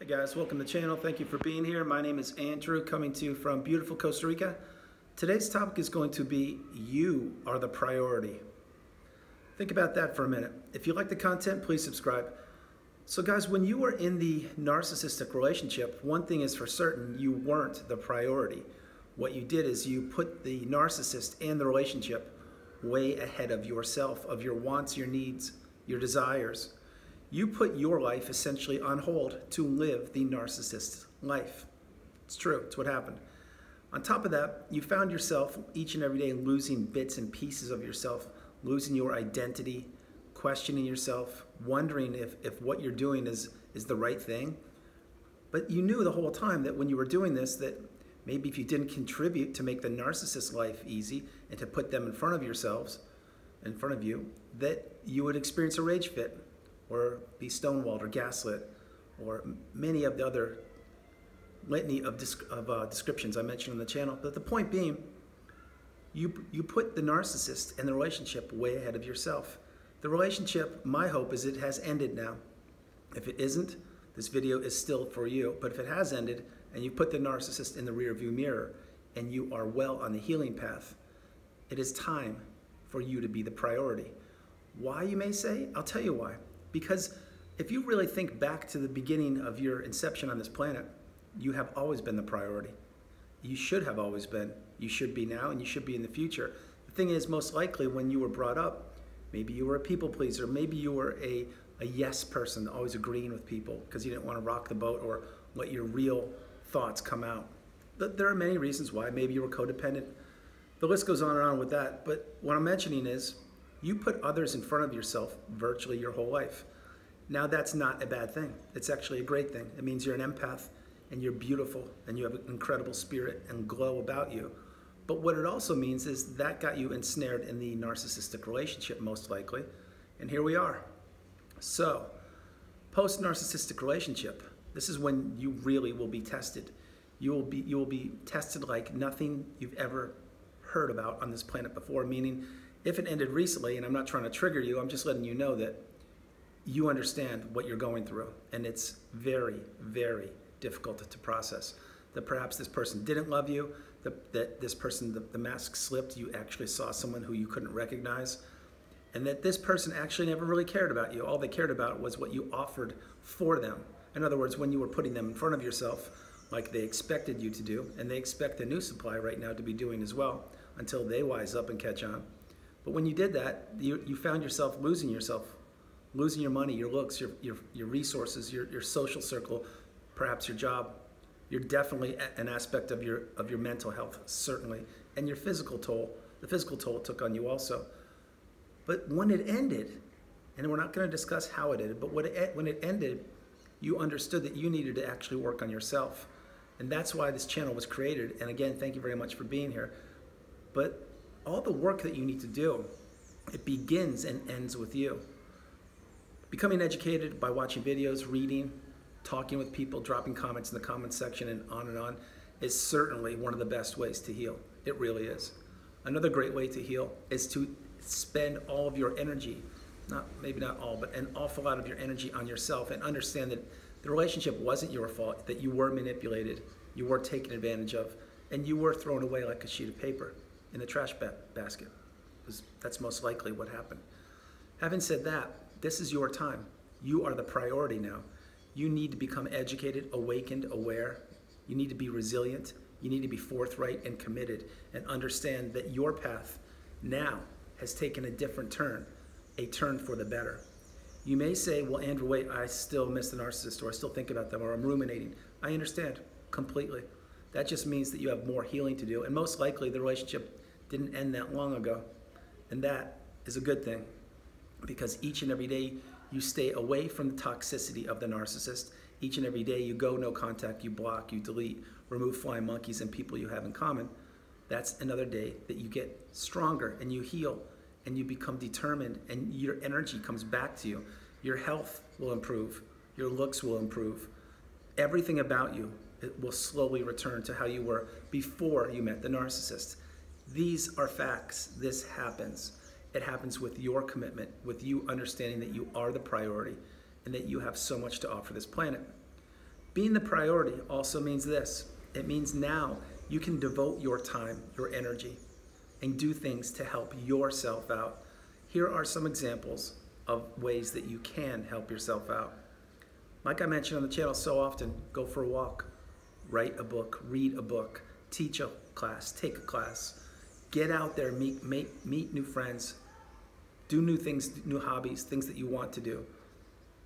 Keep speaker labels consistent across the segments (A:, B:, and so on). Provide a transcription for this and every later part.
A: Hey guys, welcome to the channel. Thank you for being here. My name is Andrew, coming to you from beautiful Costa Rica. Today's topic is going to be you are the priority. Think about that for a minute. If you like the content, please subscribe. So guys, when you were in the narcissistic relationship, one thing is for certain, you weren't the priority. What you did is you put the narcissist and the relationship way ahead of yourself, of your wants, your needs, your desires. You put your life essentially on hold to live the narcissist's life. It's true, it's what happened. On top of that, you found yourself each and every day losing bits and pieces of yourself, losing your identity, questioning yourself, wondering if what you're doing is the right thing. But you knew the whole time that when you were doing this, that maybe if you didn't contribute to make the narcissist's life easy and to put them in front of yourselves, in front of you, that you would experience a rage fit, or be stonewalled or gaslit, or many of the other litany of descriptions I mentioned on the channel. But the point being, you put the narcissist and the relationship way ahead of yourself. The relationship, my hope is it has ended now. If it isn't, this video is still for you. But if it has ended and you put the narcissist in the rearview mirror and you are well on the healing path, it is time for you to be the priority. Why, you may say? I'll tell you why. Because if you really think back to the beginning of your inception on this planet, you have always been the priority. You should have always been. You should be now, and you should be in the future. The thing is, most likely when you were brought up, maybe you were a people pleaser, maybe you were a yes person, always agreeing with people because you didn't want to rock the boat or let your real thoughts come out. There are many reasons why. Maybe you were codependent. The list goes on and on with that. But what I'm mentioning is, you put others in front of yourself virtually your whole life. Now that's not a bad thing. It's actually a great thing. It means you're an empath and you're beautiful and you have an incredible spirit and glow about you. But what it also means is that got you ensnared in the narcissistic relationship most likely. And here we are. So, post-narcissistic relationship, this is when you really will be tested. You will be tested like nothing you've ever heard about on this planet before, meaning if it ended recently, and I'm not trying to trigger you, I'm just letting you know that you understand what you're going through, and it's very, very difficult to process. That perhaps this person didn't love you, that this person, the mask slipped, you actually saw someone who you couldn't recognize, and that this person actually never really cared about you. All they cared about was what you offered for them. In other words, when you were putting them in front of yourself, like they expected you to do, and they expect the new supply right now to be doing as well, until they wise up and catch on. But when you did that, you found yourself, losing your money, your looks, your resources, your social circle, perhaps your job. You're definitely an aspect of your mental health, certainly, and your physical toll. The physical toll it took on you also. But when it ended, and we're not going to discuss how it ended, but when it ended, you understood that you needed to actually work on yourself. And that's why this channel was created. And again, thank you very much for being here. But all the work that you need to do, it begins and ends with you. Becoming educated by watching videos, reading, talking with people, dropping comments in the comments section, and on, is certainly one of the best ways to heal. It really is. Another great way to heal is to spend all of your energy, maybe not all, but an awful lot of your energy on yourself, and understand that the relationship wasn't your fault, that you were manipulated, you were taken advantage of, and you were thrown away like a sheet of paper in the trash basket. That's most likely what happened. Having said that, this is your time. You are the priority now. You need to become educated, awakened, aware. You need to be resilient. You need to be forthright and committed, and understand that your path now has taken a different turn, a turn for the better. You may say, well, Andrew, wait, I still miss the narcissist, or I still think about them, or I'm ruminating. I understand completely. That just means that you have more healing to do, and most likely the relationship didn't end that long ago. And that is a good thing, because each and every day you stay away from the toxicity of the narcissist. Each and every day you go no contact, you block, you delete, remove flying monkeys and people you have in common. That's another day that you get stronger and you heal and you become determined, and your energy comes back to you. Your health will improve, your looks will improve. Everything about you, it will slowly return to how you were before you met the narcissist. These are facts. This happens. It happens with your commitment, with you understanding that you are the priority and that you have so much to offer this planet. Being the priority also means this. It means now you can devote your time, your energy, and do things to help yourself out. Here are some examples of ways that you can help yourself out. Like I mentioned on the channel so often, go for a walk, write a book, read a book, teach a class, take a class, get out there, meet new friends, do new things, new hobbies, things that you want to do.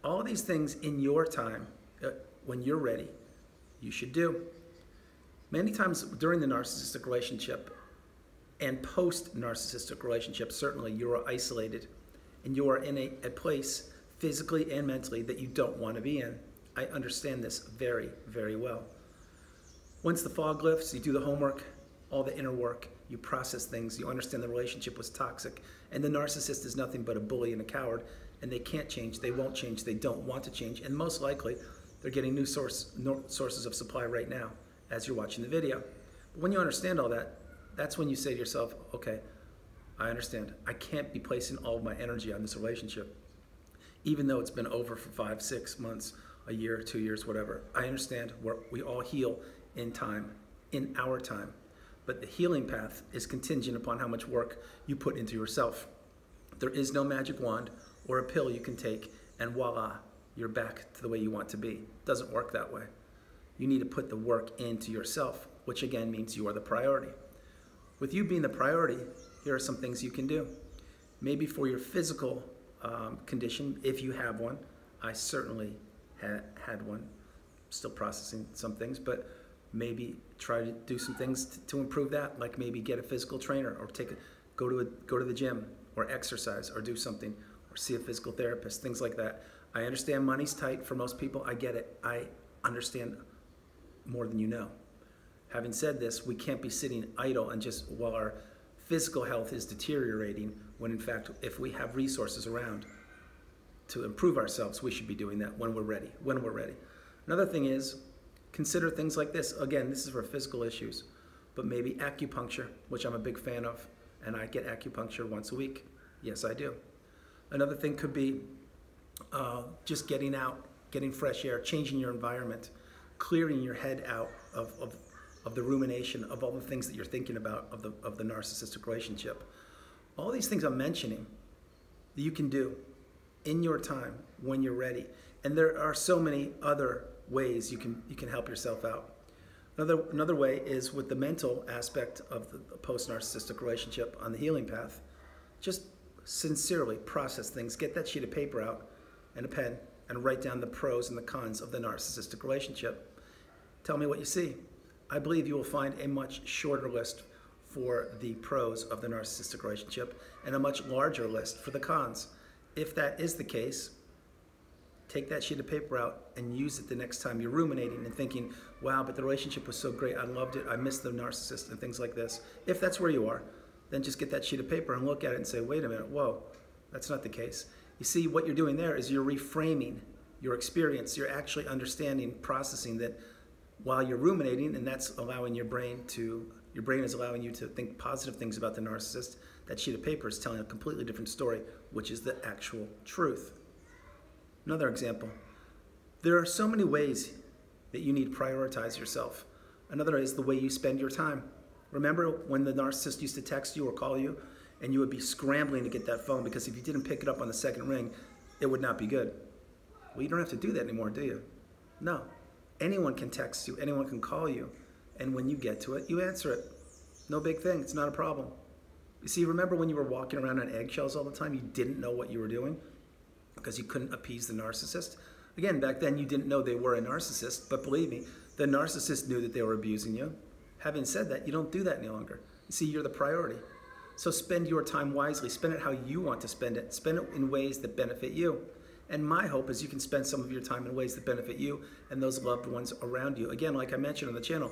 A: All of these things in your time, when you're ready, you should do. Many times during the narcissistic relationship and post-narcissistic relationship, certainly you are isolated and you are in a place physically and mentally that you don't want to be in. I understand this very, very well. Once the fog lifts, you do the homework, all the inner work, you process things, you understand the relationship was toxic, and the narcissist is nothing but a bully and a coward, and they can't change, they won't change, they don't want to change, and most likely they're getting new sources of supply right now as you're watching the video. But when you understand all that, that's when you say to yourself, okay, I understand. I can't be placing all of my energy on this relationship, even though it's been over for 5, 6 months, a year, 2 years, whatever. I understand we all heal in time, in our time. But the healing path is contingent upon how much work you put into yourself. There is no magic wand or a pill you can take and voila, you're back to the way you want to be. It doesn't work that way. You need to put the work into yourself, which again means you are the priority. With you being the priority, here are some things you can do. Maybe for your physical condition, if you have one. I certainly had one, still processing some things, but maybe try to do some things to improve that, like maybe get a physical trainer or go to the gym or exercise or do something or see a physical therapist, things like that. I understand money's tight for most people. I get it. I understand more than you know. Having said this, we can't be sitting idle and just while our physical health is deteriorating, when in fact, if we have resources around to improve ourselves, we should be doing that when we're ready, Another thing is, consider things like this. Again, this is for physical issues, but maybe acupuncture, which I'm a big fan of, and I get acupuncture once a week. Yes, I do. Another thing could be just getting out, getting fresh air, changing your environment, clearing your head out of the rumination of all the things that you're thinking about of the narcissistic relationship. All these things I'm mentioning that you can do in your time when you're ready. And there are so many other ways you can help yourself out. Another way is with the mental aspect of the post-narcissistic relationship on the healing path. Just sincerely process things. Get that sheet of paper out and a pen and write down the pros and the cons of the narcissistic relationship. Tell me what you see. I believe you will find a much shorter list for the pros of the narcissistic relationship and a much larger list for the cons. If that is the case, take that sheet of paper out and use it the next time you're ruminating and thinking, wow, but the relationship was so great, I loved it, I missed the narcissist and things like this. If that's where you are, then just get that sheet of paper and look at it and say, wait a minute, whoa, that's not the case. You see, what you're doing there is you're reframing your experience. You're actually understanding, processing that while you're ruminating, and that's allowing your brain is allowing you to think positive things about the narcissist, that sheet of paper is telling a completely different story, which is the actual truth. Another example, there are so many ways that you need to prioritize yourself. Another is the way you spend your time. Remember when the narcissist used to text you or call you and you would be scrambling to get that phone because if you didn't pick it up on the second ring, it would not be good. Well, you don't have to do that anymore, do you? No. Anyone can text you, anyone can call you, and when you get to it, you answer it. No big thing, it's not a problem. You see, remember when you were walking around on eggshells all the time, you didn't know what you were doing because you couldn't appease the narcissist? Again, back then you didn't know they were a narcissist, but believe me, the narcissist knew that they were abusing you. Having said that, you don't do that any longer. You see, you're the priority. So spend your time wisely. Spend it how you want to spend it. Spend it in ways that benefit you. And my hope is you can spend some of your time in ways that benefit you and those loved ones around you. Again, like I mentioned on the channel,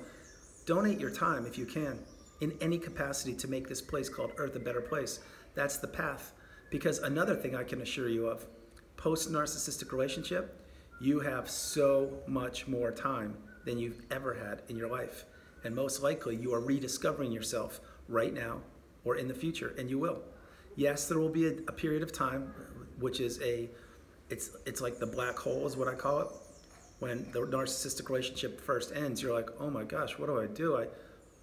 A: donate your time if you can, in any capacity to make this place called Earth a better place. That's the path. Because another thing I can assure you of, post-narcissistic relationship, you have so much more time than you've ever had in your life. And most likely you are rediscovering yourself right now or in the future, and you will. Yes, there will be a period of time, which is it's like the black hole is what I call it. When the narcissistic relationship first ends, you're like, oh my gosh, what do I do?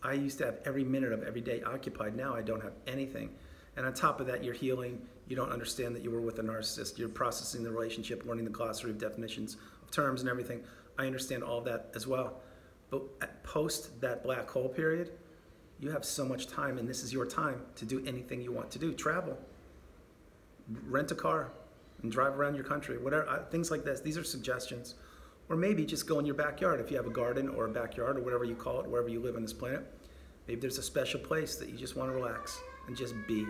A: I used to have every minute of every day occupied. Now I don't have anything. And on top of that, you're healing. You don't understand that you were with a narcissist. You're processing the relationship, learning the glossary of definitions of terms and everything. I understand all of that as well. But post that black hole period, you have so much time, and this is your time to do anything you want to do. Travel, rent a car, and drive around your country, whatever, things like this. These are suggestions. Or maybe just go in your backyard if you have a garden or a backyard or whatever you call it, wherever you live on this planet. Maybe there's a special place that you just want to relax and just be.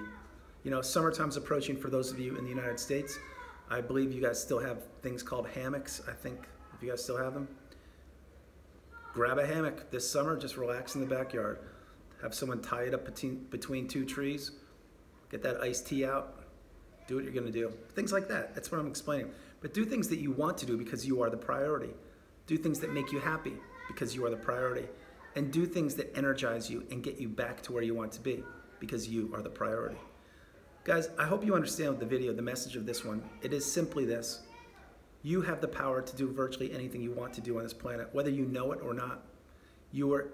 A: You know, summertime's approaching for those of you in the United States. I believe you guys still have things called hammocks, I think, if you guys still have them. Grab a hammock this summer, just relax in the backyard. Have someone tie it up between two trees, get that iced tea out, do what you're gonna do. Things like that, that's what I'm explaining. But do things that you want to do because you are the priority. Do things that make you happy because you are the priority. And do things that energize you and get you back to where you want to be because you are the priority. Guys, I hope you understand the video, the message of this one. It is simply this. You have the power to do virtually anything you want to do on this planet, whether you know it or not. Your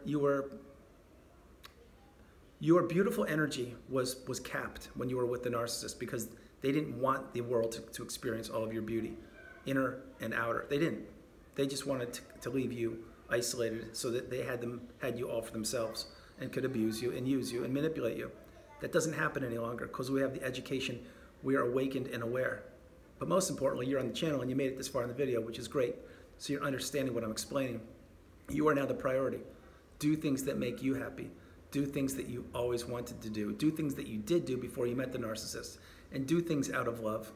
A: beautiful energy was capped when you were with the narcissist because they didn't want the world to experience all of your beauty, inner and outer. They didn't. They just wanted to leave you isolated so that they had you all for themselves and could abuse you and use you and manipulate you. That doesn't happen any longer because we have the education. We are awakened and aware. But most importantly, you're on the channel and you made it this far in the video, which is great. So you're understanding what I'm explaining. You are now the priority. Do things that make you happy. Do things that you always wanted to do. Do things that you did do before you met the narcissist. And do things out of love.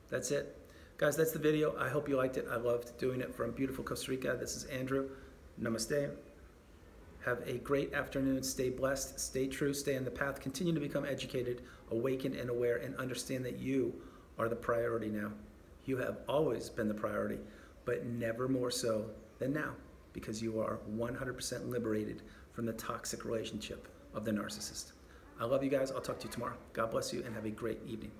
A: That's it. Guys, that's the video. I hope you liked it. I loved doing it from beautiful Costa Rica. This is Andrew. Namaste. Have a great afternoon. Stay blessed. Stay true. Stay on the path. Continue to become educated, awakened, and aware, and understand that you are the priority now. You have always been the priority, but never more so than now, because you are 100% liberated from the toxic relationship of the narcissist. I love you guys. I'll talk to you tomorrow. God bless you and have a great evening.